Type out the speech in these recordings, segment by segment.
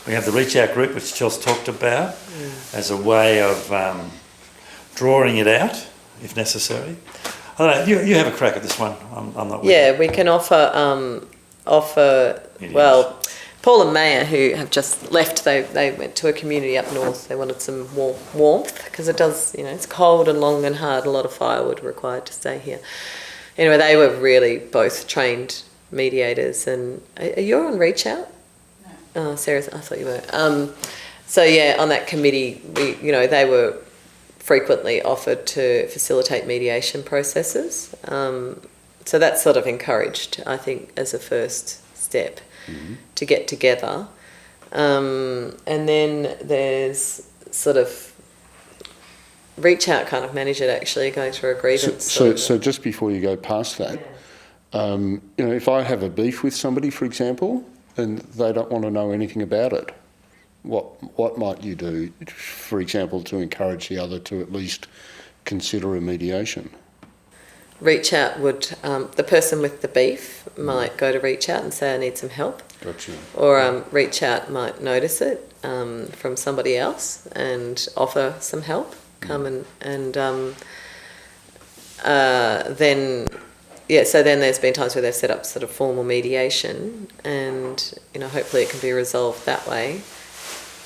We have the reach out group, which Chelsea talked about, as a way of drawing it out, if necessary. I don't know, you have a crack at this one. I'm not with Yeah, we can offer, well, Paul and Maya, who have just left, they went to a community up north. They wanted some warmth, because it does, it's cold and long and hard, a lot of firewood required to stay here. Anyway, they were really both trained mediators. And are you on Reach Out? No. Oh, Sarah, I thought you were. So yeah, on that committee, they were frequently offered to facilitate mediation processes. So that's sort of encouraged, I think, as a first step to get together. And then there's sort of Reach Out kind of manage it, actually, going through a grievance. So just before you go past that, if I have a beef with somebody, for example, and they don't want to know anything about it, what might you do, for example, to encourage the other to at least consider a mediation? Reach Out would, the person with the beef might go to Reach Out and say, I need some help. Gotcha. Or Reach Out might notice it from somebody else and offer some help. Come so then there's been times where they've set up sort of formal mediation, and hopefully it can be resolved that way.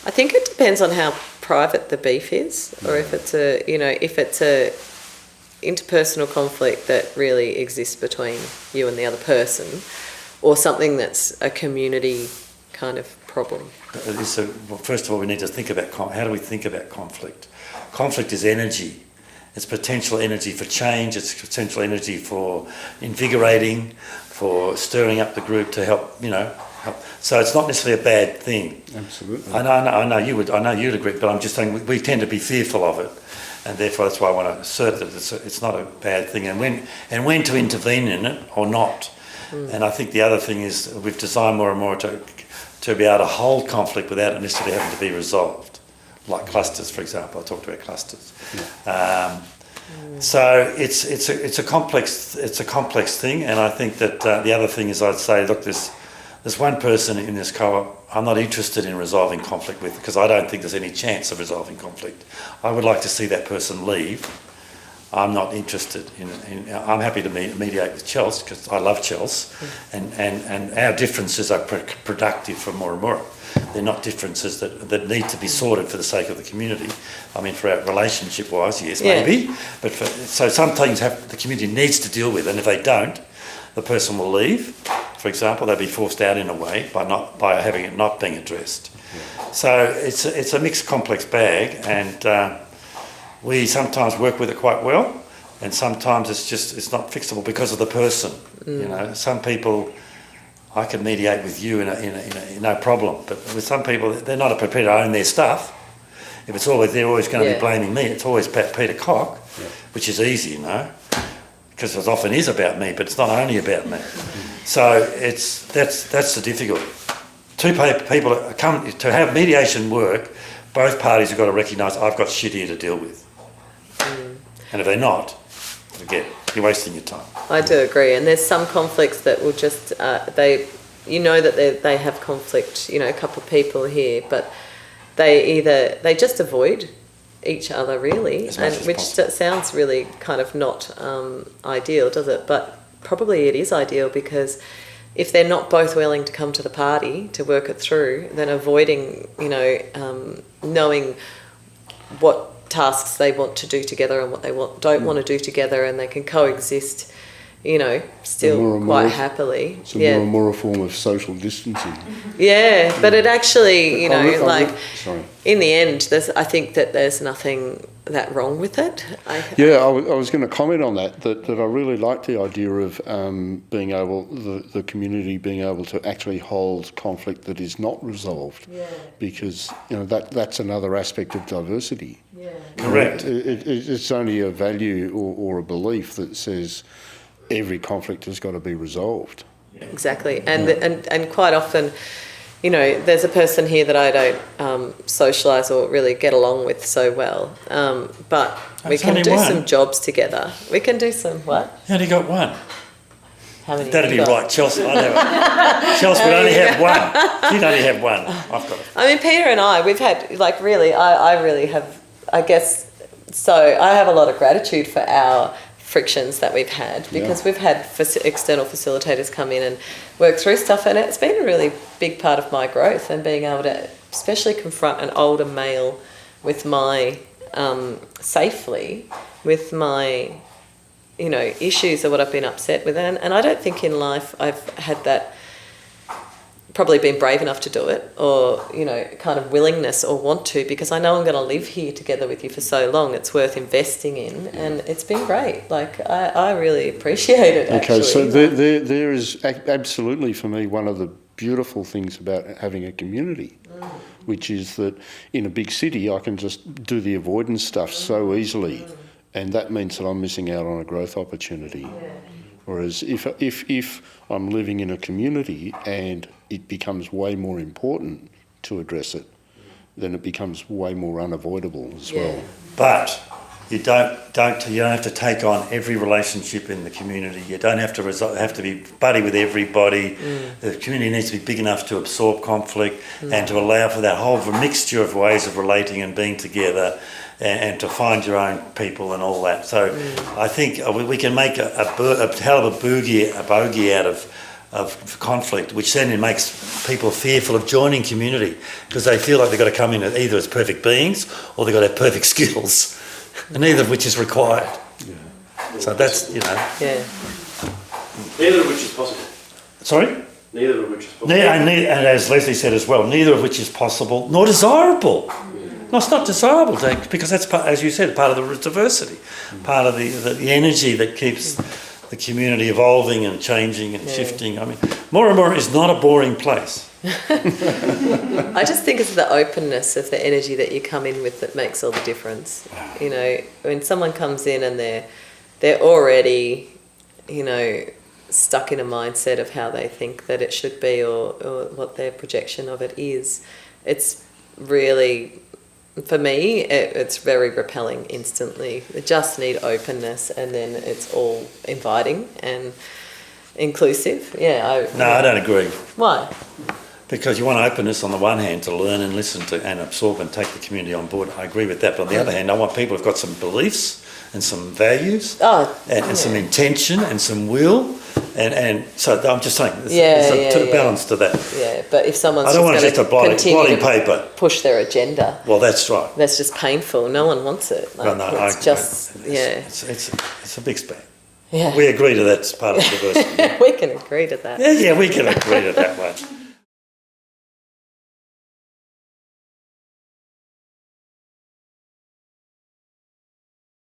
I think it depends on how private the beef is, or if it's a interpersonal conflict that really exists between you and the other person, or something that's a community kind of problem. So, first of all, we need to think about how do we think about conflict? Conflict is energy. It's potential energy for change. It's potential energy for invigorating, for stirring up the group to help. Help. So it's not necessarily a bad thing. Absolutely. I know you would. I know you'd agree, but I'm just saying we tend to be fearful of it, and therefore that's why I want to assert that it's not a bad thing, and when to intervene in it or not. And I think the other thing is we've designed Moora Moora to be able to hold conflict without it necessarily having to be resolved. Like clusters, for example. I talked about clusters. So it's a complex thing, and I think that the other thing is I'd say, look, there's one person in this co-op I'm not interested in resolving conflict with, because I don't think there's any chance of resolving conflict. I would like to see that person leave. I'm not interested in I'm happy to mediate with Chelsea, because I love Chelsea, and our differences are productive for Moora Moora. They're not differences that need to be sorted for the sake of the community. I mean, for our relationship-wise, yes, maybe. But so some things the community needs to deal with, and if they don't, the person will leave. For example, they'll be forced out in a way by having it not being addressed. Yeah. So it's a mixed, complex bag, and we sometimes work with it quite well, and sometimes it's not fixable because of the person. Some people, I can mediate with you in no problem, but with some people, they're not prepared to own their stuff. If they're always going to be blaming me. It's always Peter Cock, which is easy, because it often is about me, but it's not only about me. So that's the difficulty. Two people come to have mediation work. Both parties have got to recognise I've got shit here to deal with, and if they're not, forget it. You're wasting your time. I do agree, and there's some conflicts that will just that they have conflict. A couple of people here, but they just avoid each other really, which sounds really kind of not ideal, does it? But probably it is ideal, because if they're not both willing to come to the party to work it through, then avoiding knowing what tasks they want to do together and what they don't want to do together, and they can coexist, still quite happily. It's a Moora Moora form of social distancing. Yeah, but it actually, in the end, I think that there's nothing that wrong with it. I was going to comment on that I really like the idea of being able, the community being able to actually hold conflict that is not resolved, because that's another aspect of diversity. Yeah. Correct. It's only a value or a belief that says every conflict has got to be resolved. Exactly, and quite often, there's a person here that I don't socialise or really get along with so well, but we can do some jobs together. We can do some what? You only got one. How many? That'd have be you got? right, Chelsea. I know. Chelsea would only have one. She'd only have one. I've got it. I mean, Peter and I, we've had, like, really, I really have, I guess, so I have a lot of gratitude for our frictions that we've had, because we've had external facilitators come in and work through stuff, and it's been a really big part of my growth, and being able to especially confront an older male with my, safely, with my, you know, issues or what I've been upset with. And I don't think in life I've had that, probably been brave enough to do it, or, you know, kind of willingness or want to, because I know I'm going to live here together with you for so long. It's worth investing in, and it's been great. Like, I really appreciate it, actually. Okay, so there is absolutely, for me, one of the beautiful things about having a community, which is that in a big city I can just do the avoidance stuff so easily, and that means that I'm missing out on a growth opportunity. Whereas if I'm living in a community and it becomes way more important to address it, then it becomes way more unavoidable as well. But you don't have to take on every relationship in the community. You don't have to be buddy with everybody. The community needs to be big enough to absorb conflict and to allow for that whole mixture of ways of relating and being together, and to find your own people and all that. So I think we can make a hell of a bogey out of conflict, which then makes people fearful of joining community, because they feel like they've got to come in either as perfect beings or they've got to have perfect skills, and neither of which is required. So that's, you know. Yeah. Neither of which is possible. Sorry? Neither of which is possible. And as Leslie said as well, neither of which is possible nor desirable. No, it's not desirable, because that's, as you said, part of the diversity, part of the energy that keeps the community evolving and changing and shifting. I mean, Moora Moora is not a boring place. I just think it's the openness of the energy that you come in with that makes all the difference. You know, when someone comes in and they're already, you know, stuck in a mindset of how they think that it should be, or what their projection of it is, it's really, for me, it's very repelling instantly. They just need openness, and then it's all inviting and inclusive. I don't agree. Why? Because you want openness on the one hand to learn and listen to and absorb and take the community on board. I agree with that. But on the other hand, I want people who've got some beliefs and some values and some intention and some will. And so I'm just saying, there's a balance to that. Yeah, but if someone's I don't want just just a blotting paper. Push their agenda. Well, that's right. That's just painful. No one wants it. Like, It's a big span. Yeah. We agree to that's part of the diversity. We can agree to that. Yeah, we can agree to that one.